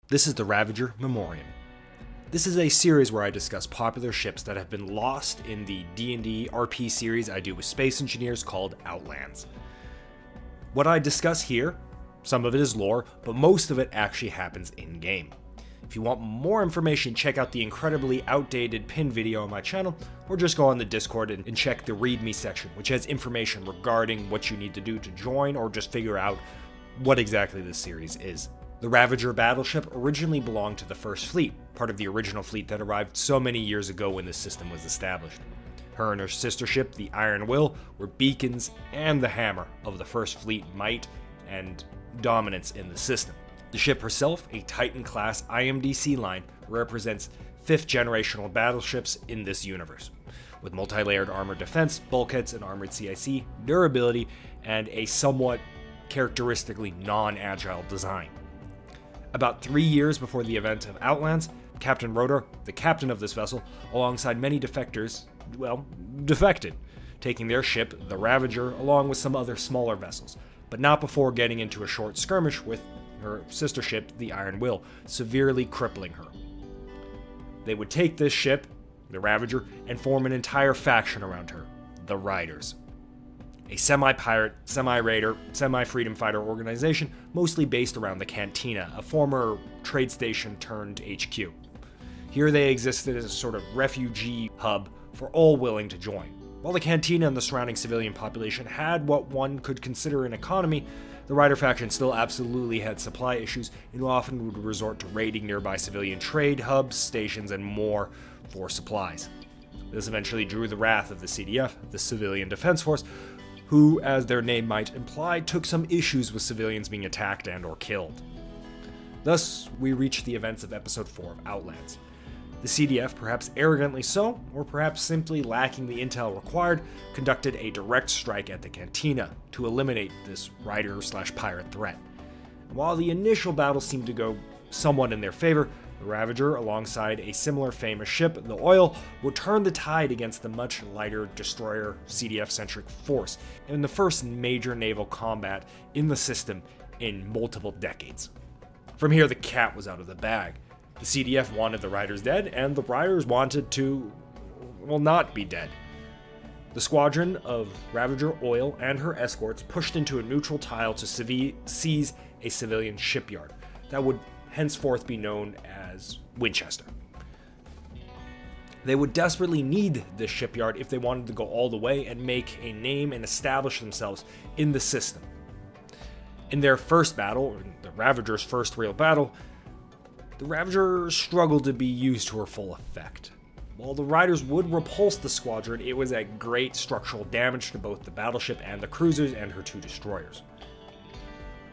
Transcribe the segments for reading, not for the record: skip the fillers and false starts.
This is the Ravager Memoriam. This is a series where I discuss popular ships that have been lost in the D&D RP series I do with space engineers called Outlands. What I discuss here, some of it is lore, but most of it actually happens in-game. If you want more information, check out the incredibly outdated pinned video on my channel, or just go on the Discord and check the README section, which has information regarding what you need to do to join or just figure out what exactly this series is. The Ravager battleship originally belonged to the First Fleet, part of the original fleet that arrived so many years ago when this system was established. Her and her sister ship, the Iron Will, were beacons and the hammer of the First Fleet might and dominance in the system. The ship herself, a Titan-class IMDC line, represents 5th generational battleships in this universe, with multi-layered armored defense, bulkheads, and armored CIC, durability, and a somewhat characteristically non-agile design. About 3 years before the event of Outlands, Captain Rotor, the captain of this vessel, alongside many defectors, defected, taking their ship, the Ravager, along with some other smaller vessels, but not before getting into a short skirmish with her sister ship, the Iron Will, severely crippling her. They would take this ship, the Ravager, and form an entire faction around her, the Riders. A semi-pirate, semi-raider, semi-freedom fighter organization mostly based around the Cantina, a former trade station turned HQ. Here they existed as a sort of refugee hub for all willing to join. While the Cantina and the surrounding civilian population had what one could consider an economy, the Rider faction still absolutely had supply issues and often would resort to raiding nearby civilian trade hubs, stations, and more for supplies. This eventually drew the wrath of the CDF, the Civilian Defense Force, who, as their name might imply, took some issues with civilians being attacked and or killed. Thus, we reach the events of Episode 4 of Outlands. The CDF, perhaps arrogantly so, or perhaps simply lacking the intel required, conducted a direct strike at the Cantina to eliminate this rider/pirate threat. And while the initial battle seemed to go somewhat in their favor, the Ravager, alongside a similar famous ship, the Oil, would turn the tide against the much lighter destroyer CDF-centric force in the first major naval combat in the system in multiple decades. From here, the cat was out of the bag. The CDF wanted the Riders dead, and the Riders wanted to, not be dead. The squadron of Ravager, Oil, and her escorts pushed into a neutral tile to seize a civilian shipyard that would henceforth be known as Winchester. They would desperately need this shipyard if they wanted to go all the way and make a name and establish themselves in the system. In their first battle, the Ravager's first real battle, the Ravager struggled to be used to her full effect. While the Riders would repulse the squadron, it was at great structural damage to both the battleship and the cruisers and her 2 destroyers.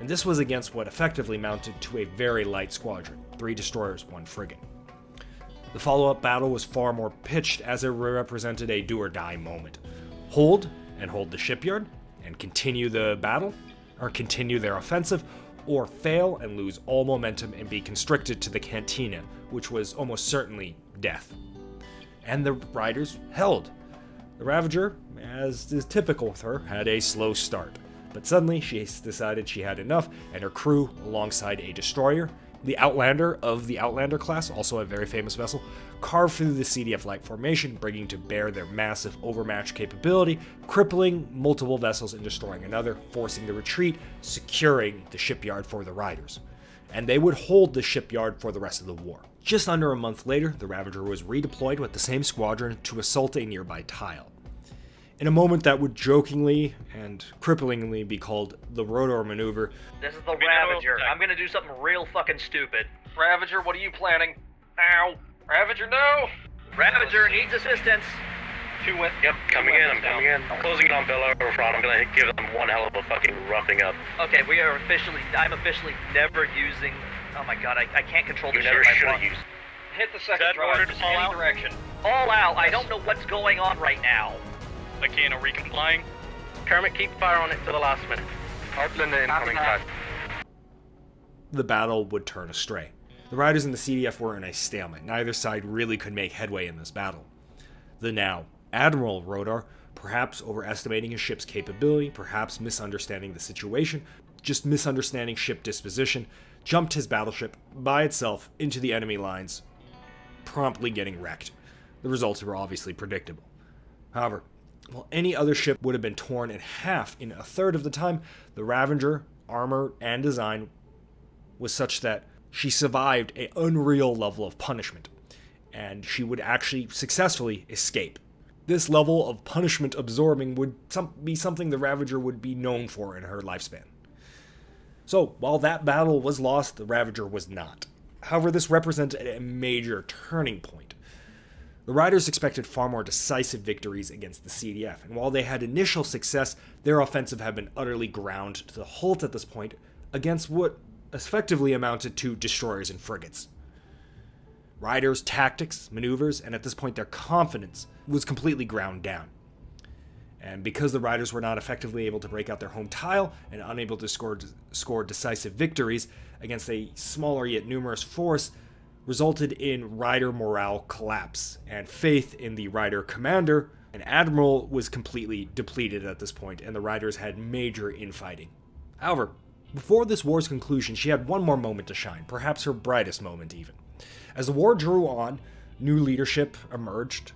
And this was against what effectively mounted to a very light squadron, 3 destroyers, 1 frigate. The follow-up battle was far more pitched as it represented a do-or-die moment. Hold the shipyard, and continue the battle, or continue their offensive, or fail and lose all momentum and be constricted to the Cantina, which was almost certainly death. And the Riders held. The Ravager, as is typical with her, had a slow start. But suddenly, she decided she had enough, and her crew, alongside a destroyer, the Outlander of the Outlander class, also a very famous vessel, carved through the CDF-like formation, bringing to bear their massive overmatch capability, crippling multiple vessels and destroying another, forcing the retreat, securing the shipyard for the Riders. And they would hold the shipyard for the rest of the war. Just under a month later, the Ravager was redeployed with the same squadron to assault a nearby tile. In a moment that would jokingly and cripplingly be called the Rotor maneuver. This is the Ravager. I'm gonna do something real fucking stupid. Ravager, what are you planning? Ow! Ravager, no! Ravager needs assistance. Yep, coming in, I'm coming in. I'm closing it on Bella over front. I'm gonna give them one hell of a fucking roughing up. Okay, I'm officially never using, oh my god, I can't control the You ship. never should have used. Hit the second drive, just any direction. All out, I don't know what's going on right now. Aquino recomplying. Kermit, keep fire on it to the last minute. Outland incoming crash. The battle would turn astray. The Riders and the CDF were in a stalemate. Neither side really could make headway in this battle. The now Admiral Rotor, perhaps overestimating his ship's capability, perhaps misunderstanding the situation, just misunderstanding ship disposition, jumped his battleship by itself into the enemy lines, promptly getting wrecked. The results were obviously predictable. However, while any other ship would have been torn in half in a third of the time, the Ravager, armor and design was such that she survived an unreal level of punishment, and she would actually successfully escape. This level of punishment absorbing would be something the Ravager would be known for in her lifespan. So, while that battle was lost, the Ravager was not. However, this represented a major turning point. The Riders expected far more decisive victories against the CDF, and while they had initial success, their offensive had been utterly ground to the halt at this point against what effectively amounted to destroyers and frigates. Riders' tactics, maneuvers, and at this point their confidence was completely ground down. And because the Riders were not effectively able to break out their home tile and unable to score decisive victories against a smaller yet numerous force, resulted in Rider morale collapse, and faith in the Rider commander and admiral was completely depleted at this point, and the Riders had major infighting. However, before this war's conclusion, she had one more moment to shine, perhaps her brightest moment even. As the war drew on, new leadership emerged,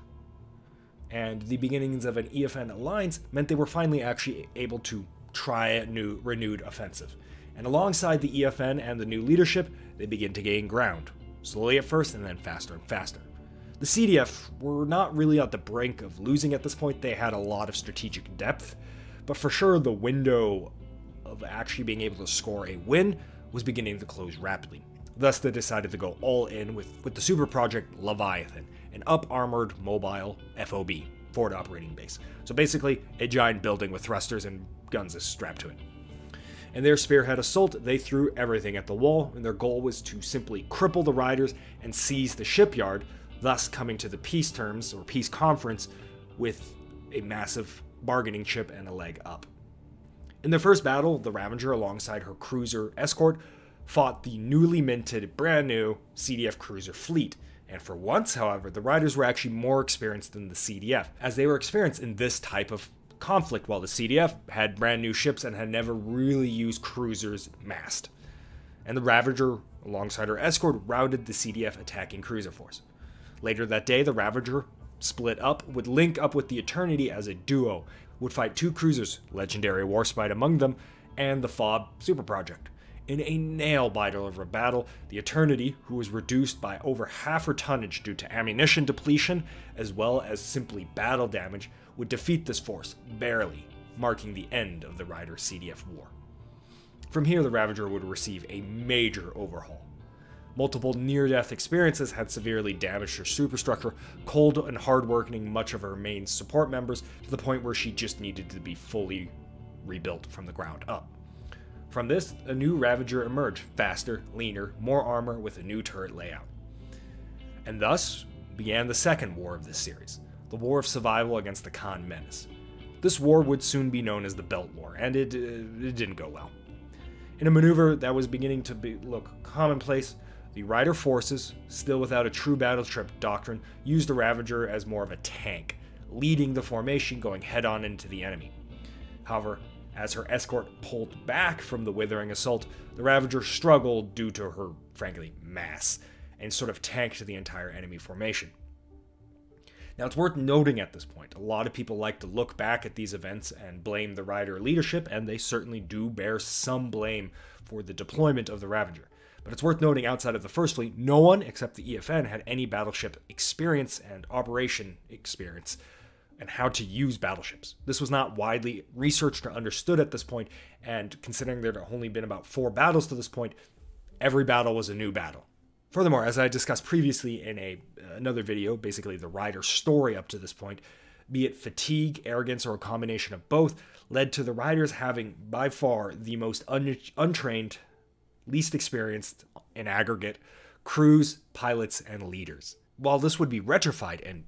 and the beginnings of an EFN alliance meant they were finally actually able to try a renewed offensive. And alongside the EFN and the new leadership, they begin to gain ground, slowly at first and then faster and faster. The CDF were not really at the brink of losing at this point. They had a lot of strategic depth, but for sure the window of actually being able to score a win was beginning to close rapidly. Thus, they decided to go all in with the super project Leviathan, an up-armored mobile FOB, forward operating base. So basically, a giant building with thrusters and guns strapped to it. In their spearhead assault, they threw everything at the wall, and their goal was to simply cripple the Riders and seize the shipyard, thus coming to the peace terms, or peace conference, with a massive bargaining chip and a leg up. In their first battle, the Ravager, alongside her cruiser escort, fought the newly minted, brand new CDF cruiser fleet. And for once, however, the Riders were actually more experienced than the CDF, as they were experienced in this type of conflict, while the CDF had brand new ships and had never really used cruisers massed. And the Ravager, alongside her escort, routed the CDF attacking cruiser force. Later that day, the Ravager split up, would link up with the Eternity as a duo, would fight two cruisers, Legendary Warspite among them, and the FOB Super Project. In a nail-biter of a battle, the Eternity, who was reduced by over half her tonnage due to ammunition depletion, as well as simply battle damage, would defeat this force, barely, marking the end of the Rider-CDF war. From here, the Ravager would receive a major overhaul. Multiple near-death experiences had severely damaged her superstructure, cold and hard-working much of her main support members, to the point where she just needed to be fully rebuilt from the ground up. From this, a new Ravager emerged, faster, leaner, more armor with a new turret layout. And thus began the second war of this series, the War of Survival against the Khan Menace. This war would soon be known as the Belt War, and it didn't go well. In a maneuver that was beginning to look commonplace, the Rider forces, still without a true battleship doctrine, used the Ravager as more of a tank, leading the formation going head-on into the enemy. However, as her escort pulled back from the withering assault, the Ravager struggled due to her, frankly, mass, and sort of tanked the entire enemy formation. Now, it's worth noting at this point, a lot of people like to look back at these events and blame the Rider leadership, and they certainly do bear some blame for the deployment of the Ravager. But it's worth noting, outside of the First Fleet, no one except the EFN had any battleship experience and operation experience and how to use battleships. This was not widely researched or understood at this point, and considering there had only been about 4 battles to this point, every battle was a new battle. Furthermore, as I discussed previously in another video, basically the Rider story up to this point, be it fatigue, arrogance, or a combination of both, led to the Riders having by far the most untrained, least experienced in aggregate crews, pilots, and leaders. While this would be rectified, and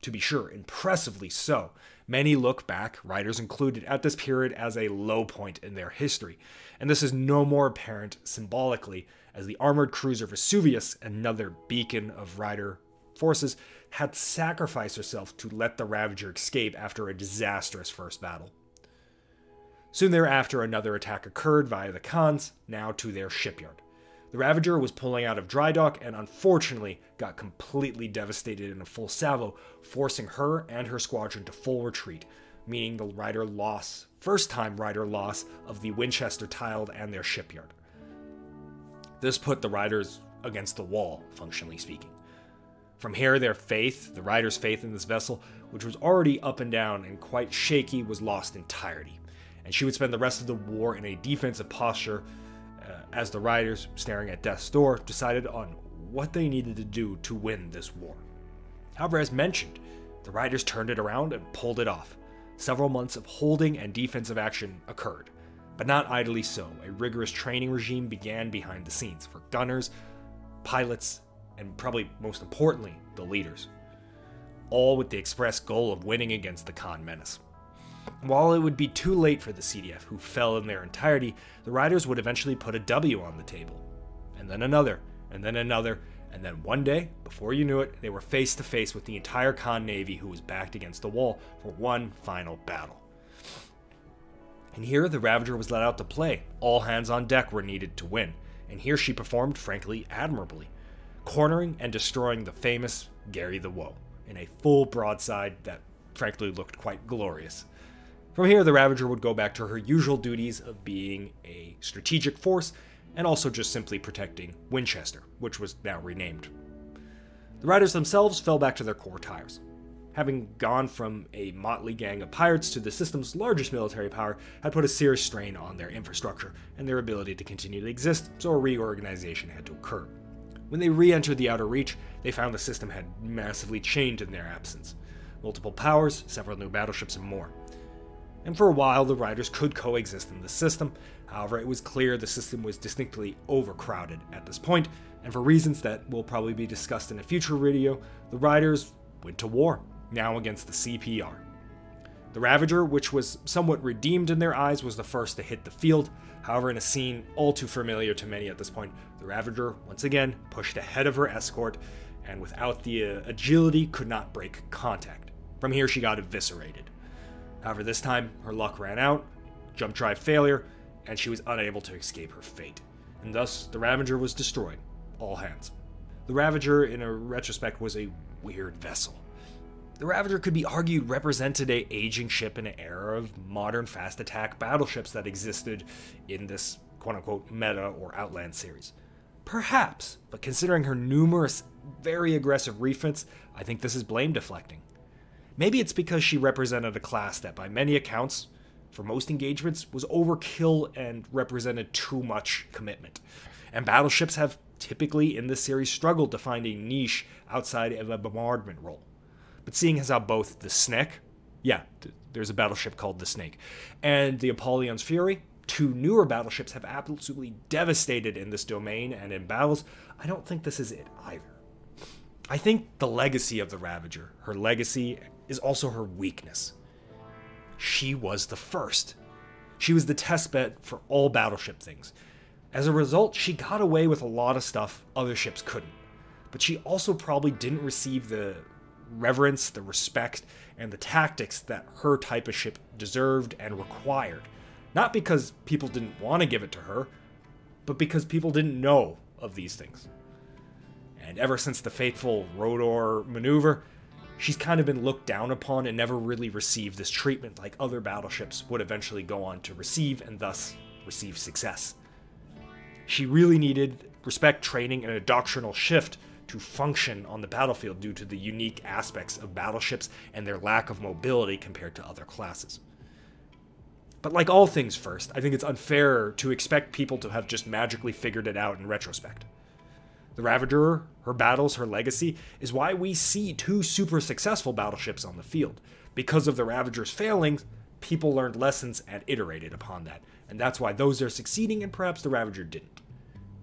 to be sure, impressively so, many look back, Riders included, at this period as a low point in their history, and this is no more apparent symbolically as the armored cruiser Vesuvius, another beacon of Rider forces, had sacrificed herself to let the Ravager escape after a disastrous first battle. Soon thereafter, another attack occurred via the Khans, now to their shipyard. The Ravager was pulling out of dry dock and unfortunately got completely devastated in a full salvo, forcing her and her squadron to full retreat, meaning the first-time Rider loss of the Winchester tiled and their shipyard. This put the Riders against the wall, functionally speaking. From here, the Riders' faith in this vessel, which was already up and down and quite shaky, was lost entirely, and she would spend the rest of the war in a defensive posture as the Riders, staring at death's door, decided on what they needed to do to win this war. However, as mentioned, the Riders turned it around and pulled it off. Several months of holding and defensive action occurred, but not idly so. A rigorous training regime began behind the scenes for gunners, pilots, and probably most importantly, the leaders, all with the express goal of winning against the Khan menace. While it would be too late for the CDF, who fell in their entirety, the Riders would eventually put a W on the table, and then another, and then another, and then one day, before you knew it, they were face to face with the entire Khan Navy, who was backed against the wall for one final battle. And here, the Ravager was let out to play. All hands on deck were needed to win, and here she performed, frankly, admirably, cornering and destroying the famous Gary the Woe in a full broadside that, frankly, looked quite glorious. From here, the Ravager would go back to her usual duties of being a strategic force and also just simply protecting Winchester, which was now renamed. The Riders themselves fell back to their core tires. Having gone from a motley gang of pirates to the system's largest military power had put a serious strain on their infrastructure and their ability to continue to exist, so a reorganization had to occur. When they re-entered the Outer Reach, they found the system had massively changed in their absence. Multiple powers, several new battleships, and more. And for a while, the Riders could coexist in the system. However, it was clear the system was distinctly overcrowded at this point, and for reasons that will probably be discussed in a future video, the Riders went to war, now against the CPR. The Ravager, which was somewhat redeemed in their eyes, was the first to hit the field. However, in a scene all too familiar to many at this point, the Ravager, once again, pushed ahead of her escort, and without the agility, could not break contact. From here, she got eviscerated. However, this time, her luck ran out, jump drive failure, and she was unable to escape her fate. And thus, the Ravager was destroyed. All hands. The Ravager, in a retrospect, was a weird vessel. The Ravager could be argued represented an aging ship in an era of modern fast attack battleships that existed in this quote-unquote meta or Outland series. Perhaps, but considering her numerous, very aggressive refits, I think this is blame deflecting. Maybe it's because she represented a class that, by many accounts, for most engagements, was overkill and represented too much commitment. And battleships have typically in this series struggled to find a niche outside of a bombardment role. But seeing as how both the Snake, there's a battleship called the Snake, and the Apollyon's Fury, two newer battleships, have absolutely devastated in this domain and in battles, I don't think this is it either. I think the legacy of the Ravager, her legacy, is also her weakness. She was the first. She was the testbed for all battleship things. As a result, she got away with a lot of stuff other ships couldn't. But she also probably didn't receive the reverence, the respect, and the tactics that her type of ship deserved and required. Not because people didn't want to give it to her, but because people didn't know of these things. And ever since the fateful Rodor maneuver, she's kind of been looked down upon and never really received this treatment like other battleships would eventually go on to receive and thus receive success. She really needed respect, training, and a doctrinal shift to function on the battlefield due to the unique aspects of battleships and their lack of mobility compared to other classes. But like all things first, I think it's unfair to expect people to have just magically figured it out in retrospect. The Ravager, her battles, her legacy, is why we see two super successful battleships on the field. Because of the Ravager's failings, people learned lessons and iterated upon that. And that's why those are succeeding and perhaps the Ravager didn't.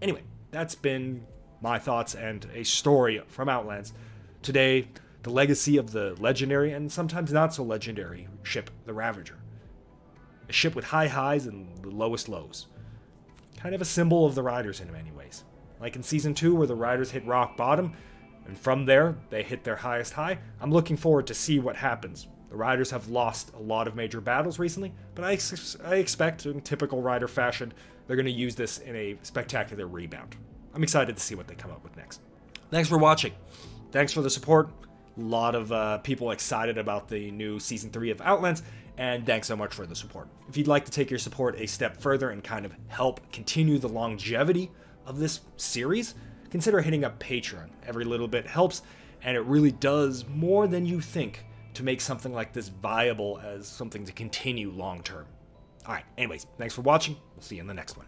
Anyway, that's been my thoughts and a story from Outlands. Today, the legacy of the legendary and sometimes not so legendary ship, the Ravager. A ship with high highs and the lowest lows. Kind of a symbol of the Riders in many ways. Like in Season 2 where the Riders hit rock bottom, and from there they hit their highest high. I'm looking forward to see what happens. The Riders have lost a lot of major battles recently, but I expect in typical Rider fashion, they're going to use this in a spectacular rebound. I'm excited to see what they come up with next. Thanks for watching. Thanks for the support. A lot of people excited about the new Season 3 of Outlands, and thanks so much for the support. If you'd like to take your support a step further and kind of help continue the longevity of this series, consider hitting up Patreon. Every little bit helps, and it really does more than you think to make something like this viable as something to continue long term. Alright, anyways, thanks for watching. We'll see you in the next one.